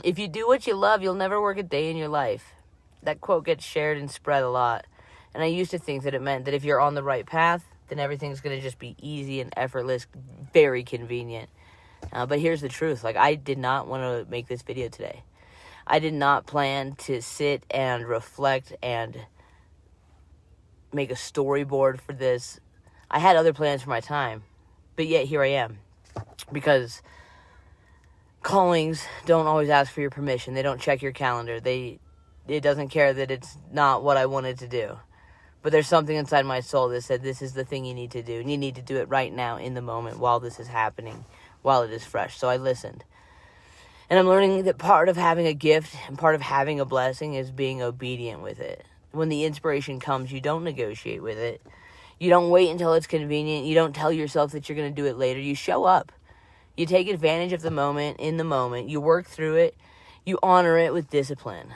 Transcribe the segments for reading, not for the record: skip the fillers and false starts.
If you do what you love, you'll never work a day in your life. That quote gets shared and spread a lot. And I used to think that it meant that if you're on the right path, then everything's going to just be easy and effortless, very convenient. But here's the truth. Like, I did not want to make this video today. I did not plan to sit and reflect and make a storyboard for this. I had other plans for my time, but yet here I am. Because callings don't always ask for your permission. They don't check your calendar. It doesn't care that it's not what I wanted to do. But there's something inside my soul that said, this is the thing you need to do. And you need to do it right now, in the moment, while this is happening, while it is fresh. So I listened. And I'm learning that part of having a gift and part of having a blessing is being obedient with it. When the inspiration comes, you don't negotiate with it. You don't wait until it's convenient. You don't tell yourself that you're going to do it later. You show up. You take advantage of the moment, in the moment. You work through it. You honor it with discipline.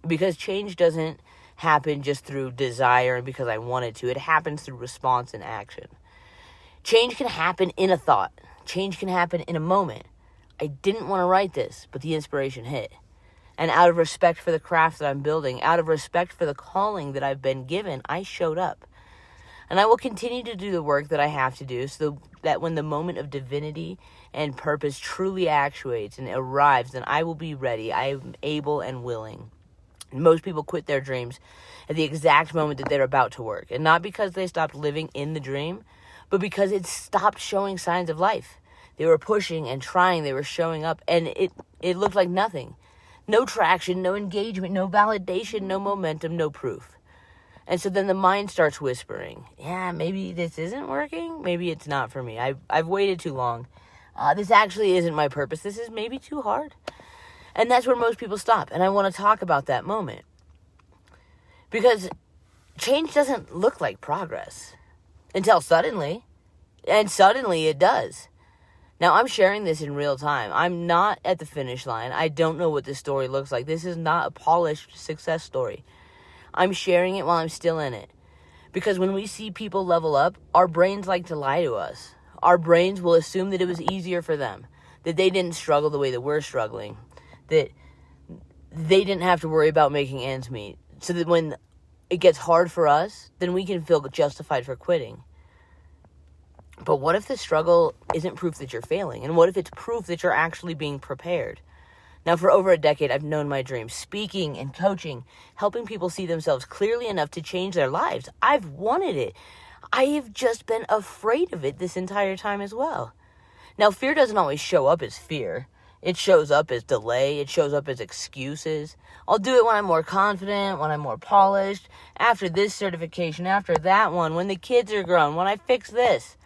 Because change doesn't happen just through desire and because I want it to. It happens through response and action. Change can happen in a thought. Change can happen in a moment. I didn't want to write this, but the inspiration hit. And out of respect for the craft that I'm building, out of respect for the calling that I've been given, I showed up. And I will continue to do the work that I have to do so that when the moment of divinity and purpose truly actuates and arrives, then I will be ready. I am able and willing. Most people quit their dreams at the exact moment that they're about to work. And not because they stopped living in the dream, but because it stopped showing signs of life. They were pushing and trying. They were showing up. And it looked like nothing. No traction, no engagement, no validation, no momentum, no proof. And so then the mind starts whispering, yeah, maybe this isn't working. Maybe it's not for me. I've waited too long. This actually isn't my purpose. This is maybe too hard. And that's where most people stop. And I want to talk about that moment. Because change doesn't look like progress until suddenly. And suddenly it does. Now, I'm sharing this in real time. I'm not at the finish line. I don't know what this story looks like. This is not a polished success story. I'm sharing it while I'm still in it. Because when we see people level up, our brains like to lie to us. Our brains will assume that it was easier for them. That they didn't struggle the way that we're struggling. That they didn't have to worry about making ends meet. So that when it gets hard for us, then we can feel justified for quitting. But what if the struggle isn't proof that you're failing? And what if it's proof that you're actually being prepared? Now, for over a decade, I've known my dream. Speaking and coaching, helping people see themselves clearly enough to change their lives. I've wanted it. I have just been afraid of it this entire time as well. Now, fear doesn't always show up as fear. It shows up as delay. It shows up as excuses. I'll do it when I'm more confident, when I'm more polished, after this certification, after that one, when the kids are grown, when I fix this.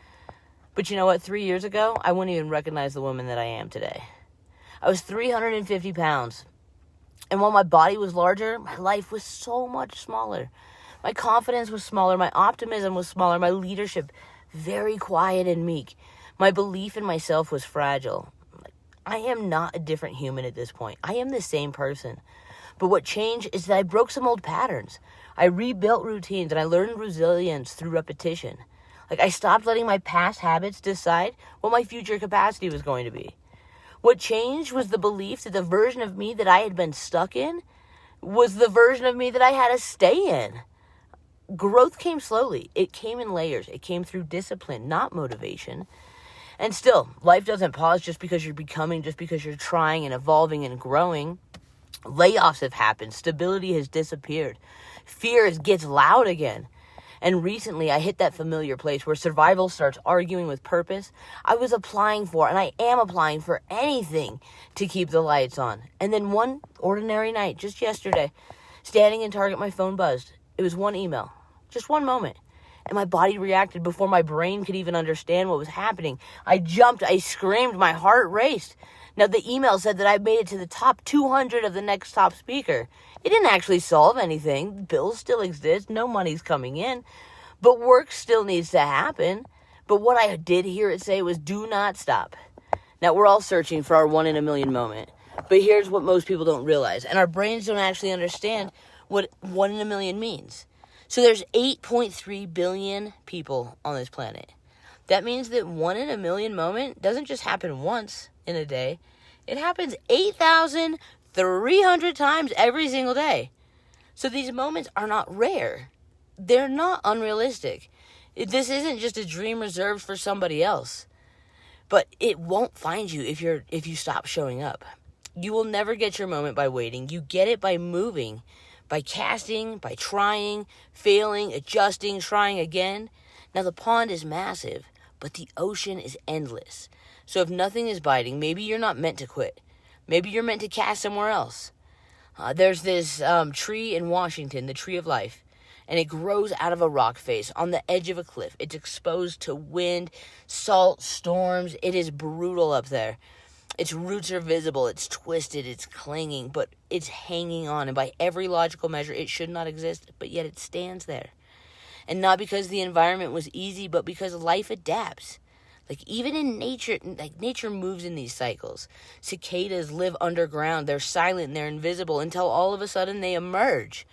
But you know what? 3 years ago, I wouldn't even recognize the woman that I am today. I was 350 pounds. And while my body was larger, my life was so much smaller. My confidence was smaller. My optimism was smaller. My leadership, very quiet and meek. My belief in myself was fragile. I am not a different human at this point. I am the same person. But what changed is that I broke some old patterns. I rebuilt routines and I learned resilience through repetition. I stopped letting my past habits decide what my future capacity was going to be. What changed was the belief that the version of me that I had been stuck in was the version of me that I had to stay in. Growth came slowly. It came in layers. It came through discipline, not motivation. And still, life doesn't pause just because you're becoming, just because you're trying and evolving and growing. Layoffs have happened. Stability has disappeared. Fear gets loud again. And recently, I hit that familiar place where survival starts arguing with purpose. I was applying for, and I am applying for anything to keep the lights on. And then one ordinary night, just yesterday, standing in Target, my phone buzzed. It was one email. Just one moment. And my body reacted before my brain could even understand what was happening. I jumped, I screamed, my heart raced. Now, the email said that I made it to the top 200 of the next top speaker. It didn't actually solve anything. Bills still exist. No money's coming in. But work still needs to happen. But what I did hear it say was, do not stop. Now, we're all searching for our 1 in a million moment. But here's what most people don't realize. And our brains don't actually understand what 1 in a million means. So there's 8.3 billion people on this planet. That means that 1 in a million moment doesn't just happen once in a day. It happens 8,000 300 times every single day. So these moments are not rare. They're not unrealistic. This isn't just a dream reserved for somebody else. But it won't find you if you stop showing up. You will never get your moment by waiting. You get it by moving, by casting, by trying, failing, adjusting, trying again. Now the pond is massive, but the ocean is endless. So if nothing is biting, maybe you're not meant to quit. Maybe you're meant to cast somewhere else. There's this tree in Washington, the tree of life, and it grows out of a rock face on the edge of a cliff. It's exposed to wind, salt, storms. It is brutal up there. Its roots are visible. It's twisted. It's clinging, but it's hanging on. And by every logical measure, it should not exist, but yet it stands there. And not because the environment was easy, but because life adapts. Like, even in nature, nature moves in these cycles. Cicadas live underground. They're silent. They're invisible until all of a sudden they emerge.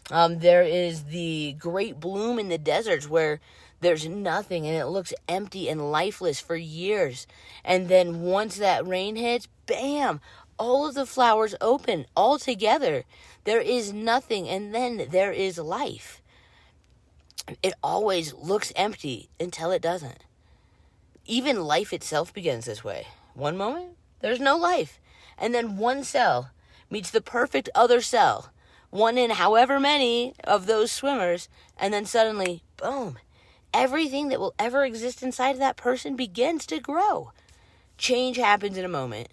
There is the great bloom in the deserts where there's nothing and it looks empty and lifeless for years. And then once that rain hits, bam, all of the flowers open all together. There is nothing, and then there is life. It always looks empty until it doesn't. Even life itself begins this way. One moment, there's no life. And then one cell meets the perfect other cell. One in however many of those swimmers. And then suddenly, boom, everything that will ever exist inside of that person begins to grow. Change happens in a moment.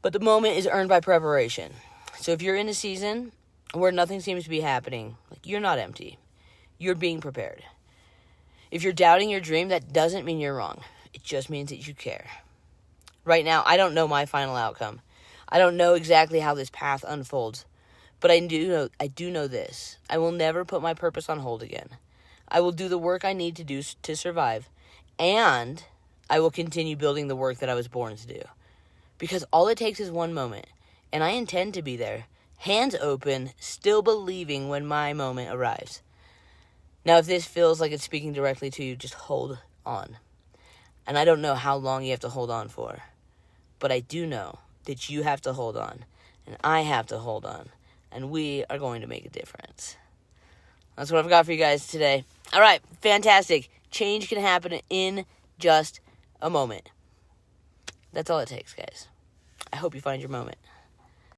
But the moment is earned by preparation. So if you're in a season where nothing seems to be happening, you're not empty. You're being prepared. If you're doubting your dream, that doesn't mean you're wrong. It just means that you care. Right now, I don't know my final outcome. I don't know exactly how this path unfolds. But I do know this. I will never put my purpose on hold again. I will do the work I need to do to survive. And I will continue building the work that I was born to do. Because all it takes is one moment. And I intend to be there. Hands open, still believing when my moment arrives. Now, if this feels like it's speaking directly to you, just hold on. And I don't know how long you have to hold on for. But I do know that you have to hold on. And I have to hold on. And we are going to make a difference. That's what I've got for you guys today. All right, fantastic. Change can happen in just a moment. That's all it takes, guys. I hope you find your moment.